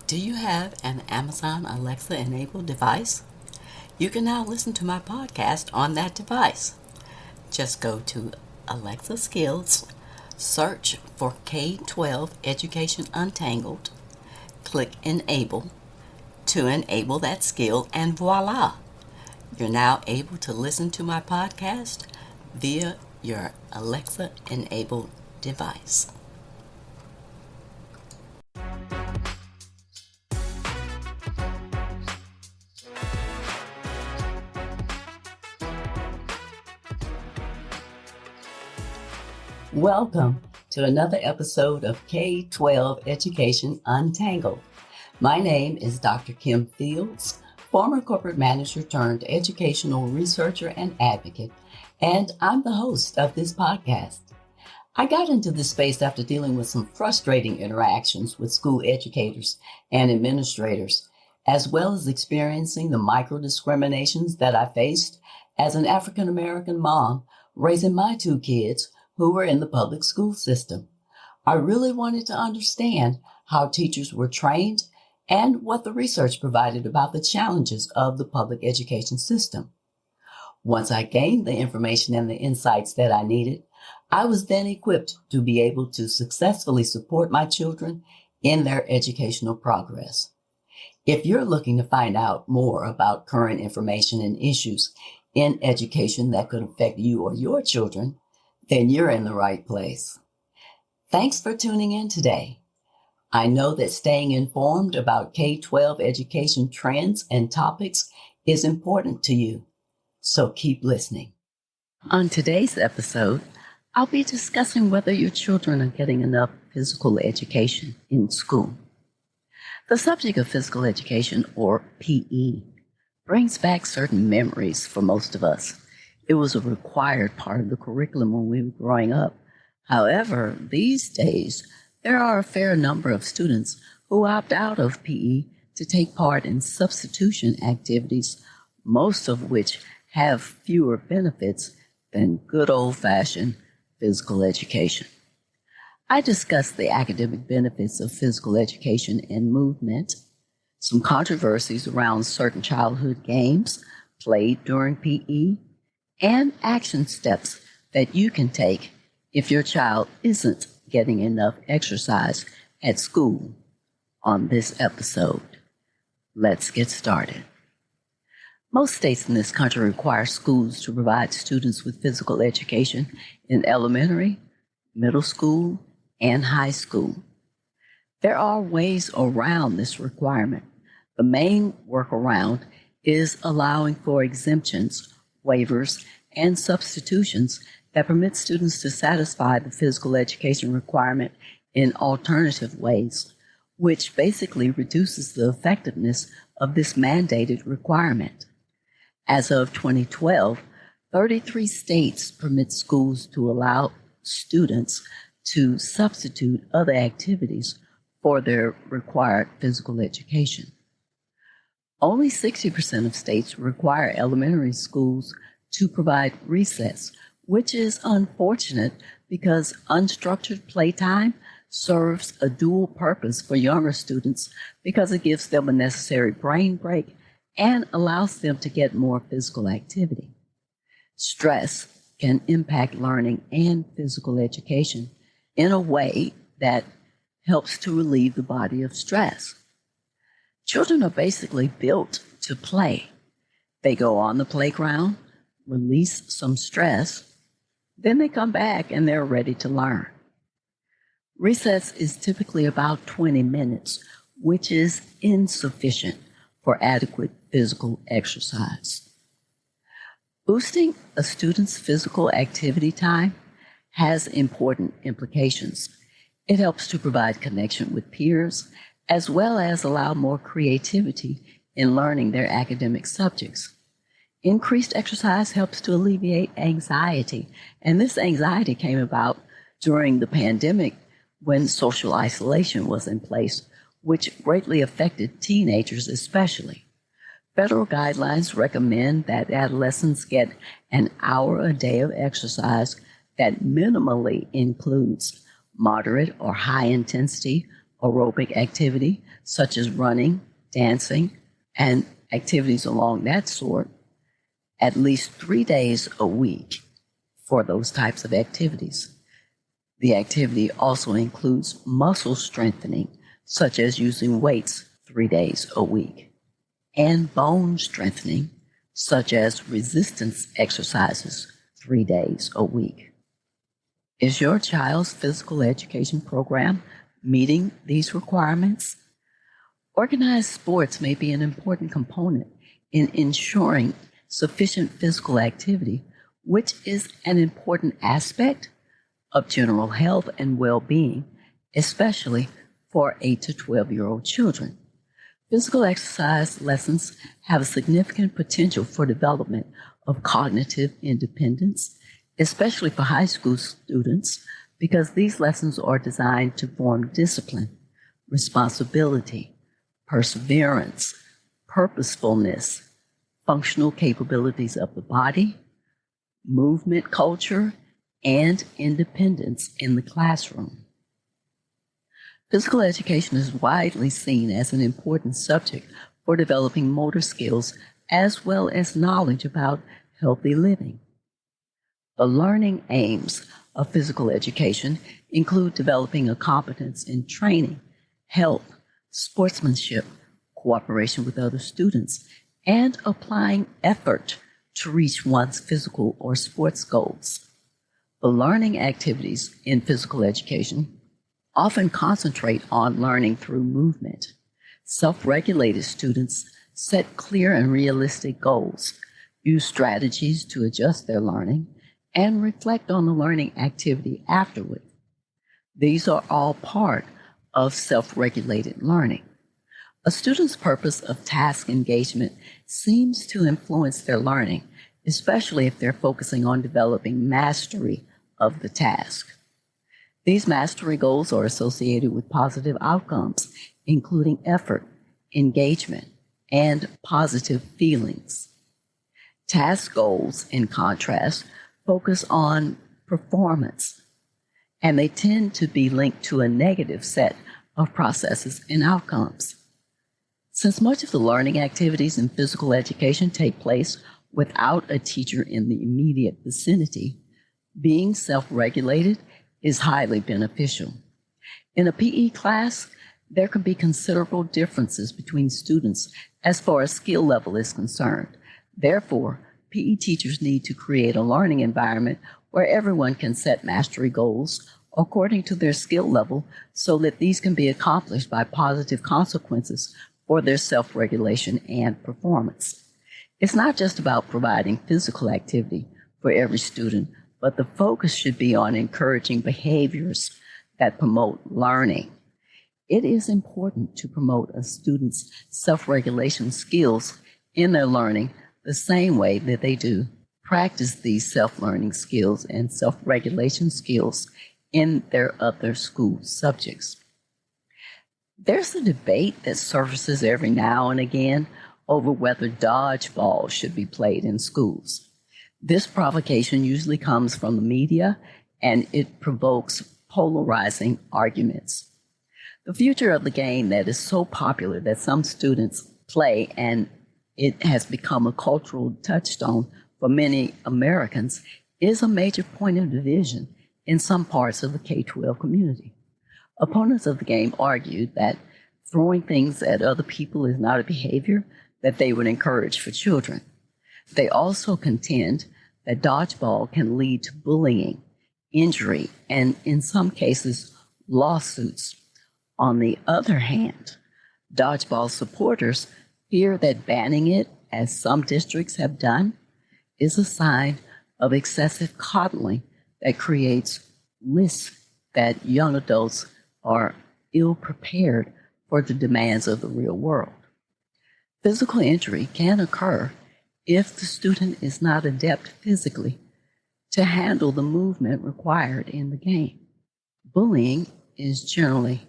Do you have an Amazon Alexa enabled device? You can now listen to my podcast on that device. Just go to Alexa Skills, search for K-12 Education Untangled, click Enable to enable that skill, and voila! You're now able to listen to my podcast via your Alexa enabled device. Welcome to another episode of K-12 Education Untangled. My name is Dr. Kim Fields, former corporate manager turned educational researcher and advocate, and I'm the host of this podcast. I got into this space after dealing with some frustrating interactions with school educators and administrators, as well as experiencing the micro-discriminations that I faced as an African-American mom raising my two kids who were in the public school system. I really wanted to understand how teachers were trained and what the research provided about the challenges of the public education system. Once I gained the information and the insights that I needed, I was then equipped to be able to successfully support my children in their educational progress. If you're looking to find out more about current information and issues in education that could affect you or your children, then you're in the right place. Thanks for tuning in today. I know that staying informed about K-12 education trends and topics is important to you, so keep listening. On today's episode, I'll be discussing whether your children are getting enough physical education in school. The subject of physical education, or PE, brings back certain memories for most of us. It was a required part of the curriculum when we were growing up. However, these days, there are a fair number of students who opt out of PE to take part in substitution activities, most of which have fewer benefits than good old-fashioned physical education. I discussed the academic benefits of physical education and movement, some controversies around certain childhood games played during PE, and action steps that you can take if your child isn't getting enough exercise at school on this episode. Let's get started. Most states in this country require schools to provide students with physical education in elementary, middle school, and high school. There are ways around this requirement. The main workaround is allowing for exemptions, waivers, and substitutions that permit students to satisfy the physical education requirement in alternative ways, which basically reduces the effectiveness of this mandated requirement. As of 2012, 33 states permit schools to allow students to substitute other activities for their required physical education. Only 60% of states require elementary schools to provide recess, which is unfortunate because unstructured playtime serves a dual purpose for younger students because it gives them a necessary brain break and allows them to get more physical activity. Stress can impact learning and physical education in a way that helps to relieve the body of stress. Children are basically built to play. They go on the playground, release some stress, then they come back and they're ready to learn. Recess is typically about 20 minutes, which is insufficient for adequate physical exercise. Boosting a student's physical activity time has important implications. It helps to provide connection with peers, as well as allow more creativity in learning their academic subjects. Increased exercise helps to alleviate anxiety, and this anxiety came about during the pandemic when social isolation was in place, which greatly affected teenagers especially. Federal guidelines recommend that adolescents get an hour a day of exercise that minimally includes moderate or high intensity aerobic activity such as running, dancing, and activities along that sort at least 3 days a week for those types of activities. The activity also includes muscle strengthening, such as using weights 3 days a week, and bone strengthening, such as resistance exercises 3 days a week. Is your child's physical education program meeting these requirements? Organized sports may be an important component in ensuring sufficient physical activity, which is an important aspect of general health and well-being, especially for 8 to 12-year-old children. Physical exercise lessons have a significant potential for development of cognitive independence, especially for high school students, because these lessons are designed to form discipline, responsibility, perseverance, purposefulness, functional capabilities of the body, movement culture, and independence in the classroom. Physical education is widely seen as an important subject for developing motor skills as well as knowledge about healthy living. The learning aims of physical education include developing a competence in training, health, sportsmanship, cooperation with other students, and applying effort to reach one's physical or sports goals. The learning activities in physical education often concentrate on learning through movement. Self-regulated students set clear and realistic goals, use strategies to adjust their learning, and reflect on the learning activity afterward. These are all part of self-regulated learning. A student's purpose of task engagement seems to influence their learning, especially if they're focusing on developing mastery of the task. These mastery goals are associated with positive outcomes, including effort, engagement, and positive feelings. Task goals, in contrast, focus on performance, and they tend to be linked to a negative set of processes and outcomes. Since much of the learning activities in physical education take place without a teacher in the immediate vicinity, being self-regulated is highly beneficial. In a PE class, there can be considerable differences between students as far as skill level is concerned. Therefore, PE teachers need to create a learning environment where everyone can set mastery goals according to their skill level so that these can be accomplished by positive consequences for their self-regulation and performance. It's not just about providing physical activity for every student, but the focus should be on encouraging behaviors that promote learning. It is important to promote a student's self-regulation skills in their learning the same way that they do practice these self-learning skills and self-regulation skills in their other school subjects. There's a debate that surfaces every now and again over whether dodgeball should be played in schools. This provocation usually comes from the media, and it provokes polarizing arguments. The future of the game that is so popular that some students play, and it has become a cultural touchstone for many Americans, is a major point of division in some parts of the K-12 community. Opponents of the game argued that throwing things at other people is not a behavior that they would encourage for children. They also contend that dodgeball can lead to bullying, injury, and in some cases, lawsuits. On the other hand, dodgeball supporters fear that banning it, as some districts have done, is a sign of excessive coddling that creates risk that young adults are ill-prepared for the demands of the real world. Physical injury can occur if the student is not adept physically to handle the movement required in the game. Bullying is generally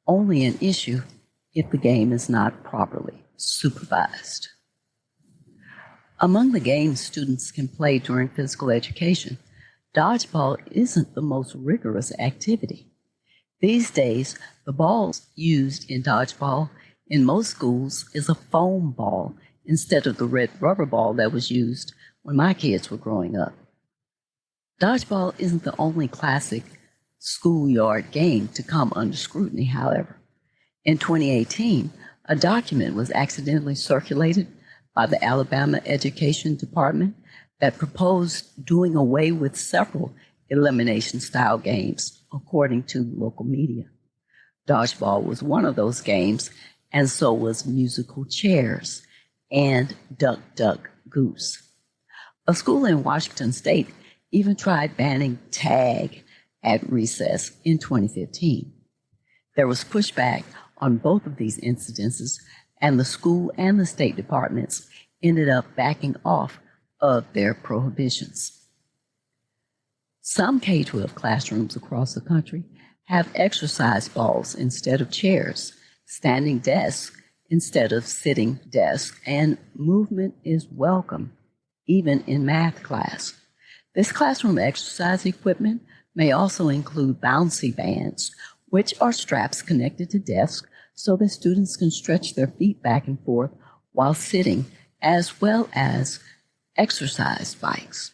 only an issue if the game is not properly supervised. Among the games students can play during physical education, dodgeball isn't the most rigorous activity. These days, the ball used in dodgeball in most schools is a foam ball instead of the red rubber ball that was used when my kids were growing up. Dodgeball isn't the only classic schoolyard game to come under scrutiny, however. In 2018, a document was accidentally circulated by the Alabama Education Department that proposed doing away with several elimination-style games, according to local media. Dodgeball was one of those games, and so was musical chairs and Duck, Duck, Goose. A school in Washington state even tried banning tag at recess in 2015. There was pushback on both of these incidences, and the school and the state departments ended up backing off of their prohibitions. Some K-12 classrooms across the country have exercise balls instead of chairs, standing desks instead of sitting desks, and movement is welcome, even in math class. This classroom exercise equipment may also include bouncy bands, which are straps connected to desks so that students can stretch their feet back and forth while sitting, as well as exercise bikes.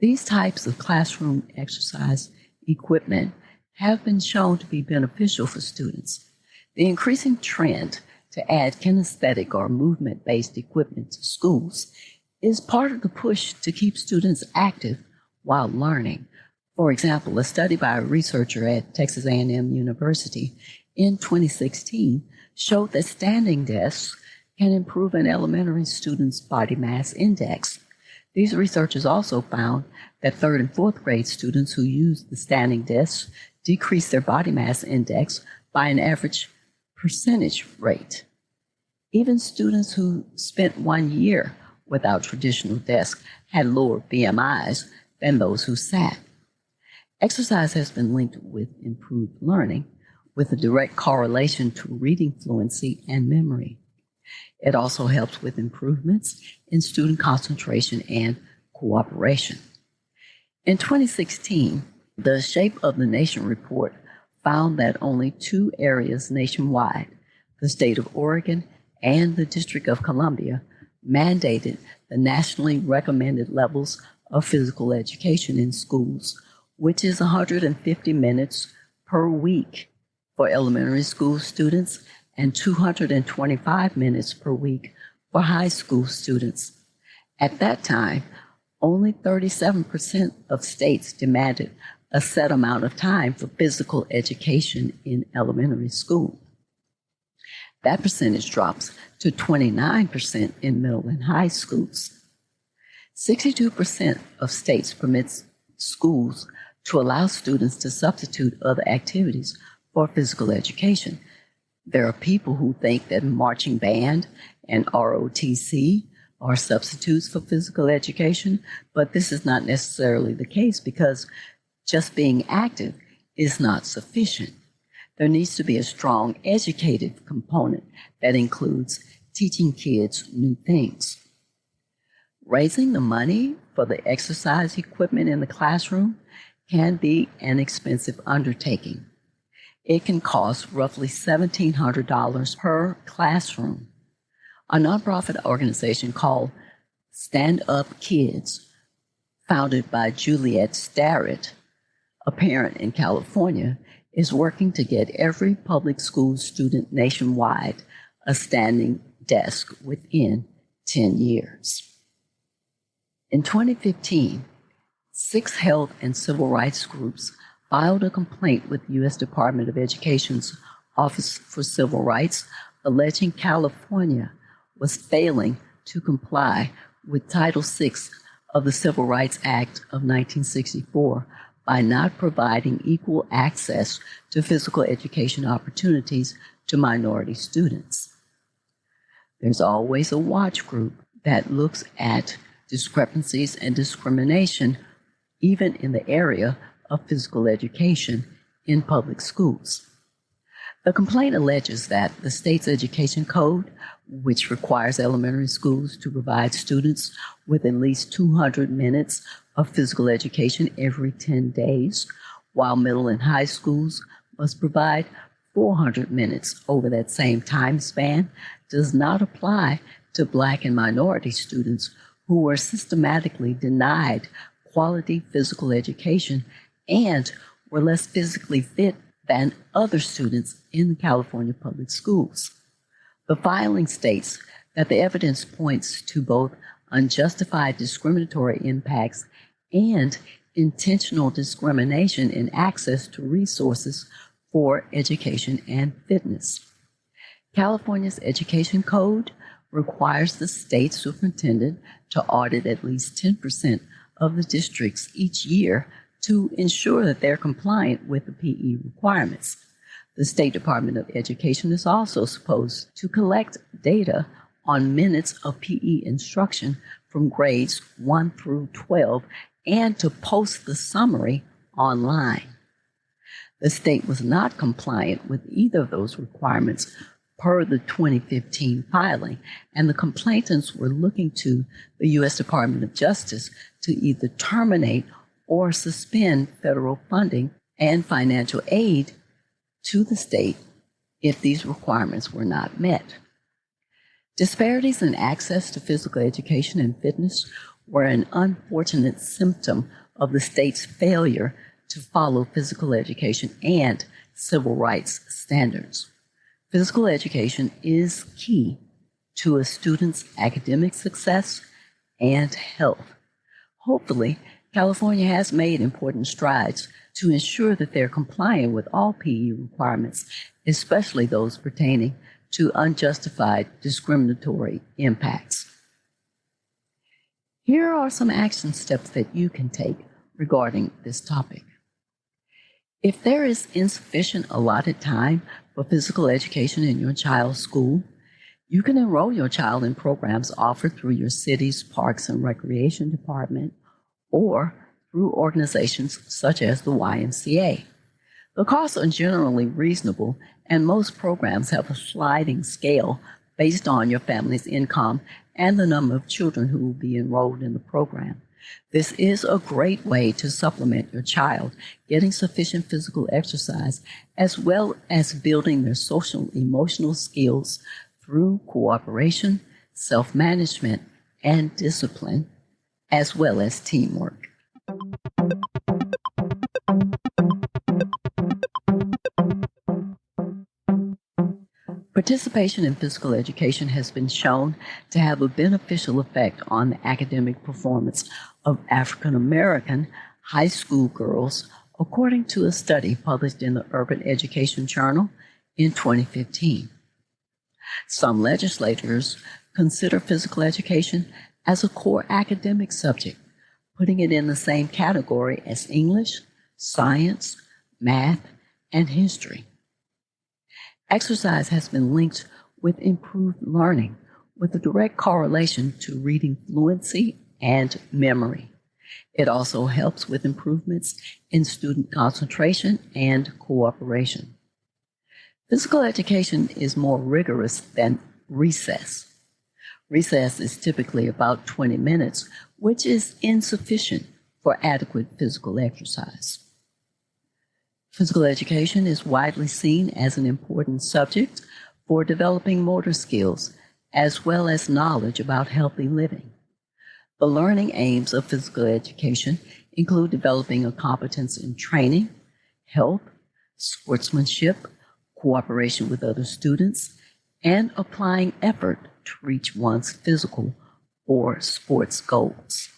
These types of classroom exercise equipment have been shown to be beneficial for students. The increasing trend to add kinesthetic or movement-based equipment to schools is part of the push to keep students active while learning. For example, a study by a researcher at Texas A&M University in 2016 showed that standing desks can improve an elementary student's body mass index. These researchers also found that third and fourth grade students who used the standing desks decreased their body mass index by an average percentage rate. Even students who spent 1 year without traditional desks had lower BMIs than those who sat. Exercise has been linked with improved learning, with a direct correlation to reading fluency and memory. It also helps with improvements in student concentration and cooperation. In 2016, the Shape of the Nation report found that only 2 areas nationwide, the state of Oregon and the District of Columbia, mandated the nationally recommended levels of physical education in schools, which is 150 minutes per week for elementary school students and 225 minutes per week for high school students. At that time, only 37% of states demanded a set amount of time for physical education in elementary school. That percentage drops to 29% in middle and high schools. 62% of states permit schools to allow students to substitute other activities for physical education. There are people who think that marching band and ROTC are substitutes for physical education, but this is not necessarily the case because just being active is not sufficient. There needs to be a strong educative component that includes teaching kids new things. Raising the money for the exercise equipment in the classroom can be an expensive undertaking. It can cost roughly $1,700 per classroom. A nonprofit organization called Stand Up Kids, founded by Juliet Starrett, a parent in California, is working to get every public school student nationwide a standing desk within 10 years. In 2015, 6 health and civil rights groups filed a complaint with the U.S. Department of Education's Office for Civil Rights, alleging California was failing to comply with Title VI of the Civil Rights Act of 1964 by not providing equal access to physical education opportunities to minority students. There's always a watch group that looks at discrepancies and discrimination, even in the area of physical education in public schools. The complaint alleges that the state's education code, which requires elementary schools to provide students with at least 200 minutes of physical education every 10 days, while middle and high schools must provide 400 minutes over that same time span does not apply to Black and minority students who were systematically denied quality physical education and were less physically fit than other students in the California public schools. The filing states that the evidence points to both unjustified discriminatory impacts and intentional discrimination in access to resources for education and fitness. California's Education Code requires the state superintendent to audit at least 10% of the districts each year to ensure that they're compliant with the PE requirements. The State Department of Education is also supposed to collect data on minutes of PE instruction from grades 1 through 12 and to post the summary online. The state was not compliant with either of those requirements per the 2015 filing, and the complainants were looking to the U.S. Department of Justice to either terminate or suspend federal funding and financial aid to the state if these requirements were not met. Disparities in access to physical education and fitness were an unfortunate symptom of the state's failure to follow physical education and civil rights standards. Physical education is key to a student's academic success and health. Hopefully, California has made important strides to ensure that they're compliant with all PE requirements, especially those pertaining to unjustified discriminatory impacts. Here are some action steps that you can take regarding this topic. If there is insufficient allotted time for physical education in your child's school, you can enroll your child in programs offered through your city's Parks and Recreation Department or through organizations such as the YMCA. The costs are generally reasonable, and most programs have a sliding scale based on your family's income and the number of children who will be enrolled in the program. This is a great way to supplement your child getting sufficient physical exercise as well as building their social emotional skills through cooperation, self-management, and discipline, as well as teamwork. Participation in physical education has been shown to have a beneficial effect on the academic performance of African American high school girls, according to a study published in the Urban Education Journal in 2015. Some legislators consider physical education as a core academic subject, putting it in the same category as English, science, math, and history. Exercise has been linked with improved learning, with a direct correlation to reading fluency and memory. It also helps with improvements in student concentration and cooperation. Physical education is more rigorous than recess. Recess is typically about 20 minutes, which is insufficient for adequate physical exercise. Physical education is widely seen as an important subject for developing motor skills as well as knowledge about healthy living. The learning aims of physical education include developing a competence in training, health, sportsmanship, cooperation with other students, and applying effort to reach one's physical or sports goals.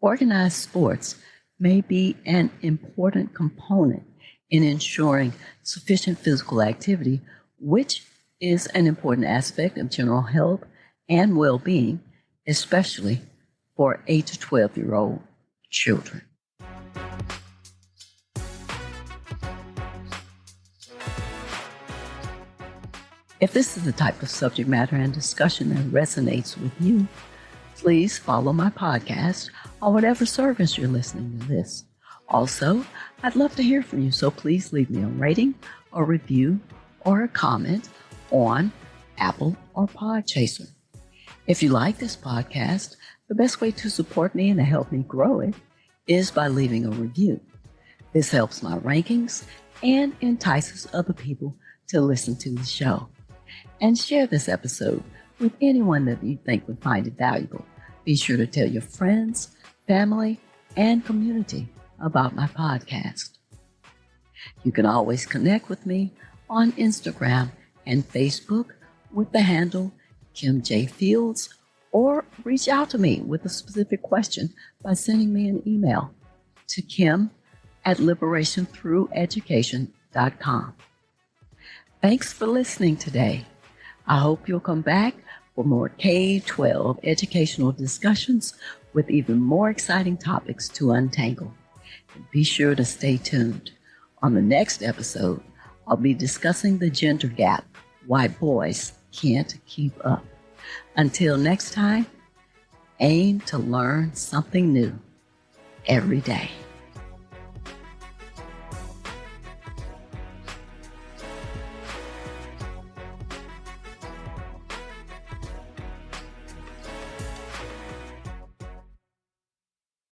Organized sports may be an important component in ensuring sufficient physical activity, which is an important aspect of general health and well-being, especially for 8 to 12-year-old children. If this is the type of subject matter and discussion that resonates with you, please follow my podcast on whatever service you're listening to this. Also, I'd love to hear from you, so please leave me a rating, a review, or a comment on Apple or Podchaser. If you like this podcast, the best way to support me and to help me grow it is by leaving a review. This helps my rankings and entices other people to listen to the show. And share this episode with anyone that you think would find it valuable. Be sure to tell your friends, family, and community about my podcast. You can always connect with me on Instagram and Facebook with the handle Kim J. Fields, or reach out to me with a specific question by sending me an email to kim@liberationthrougheducation.com. Thanks for listening today. I hope you'll come back for more K-12 educational discussions with even more exciting topics to untangle. And be sure to stay tuned. On the next episode, I'll be discussing the gender gap, why boys can't keep up. Until next time, aim to learn something new every day.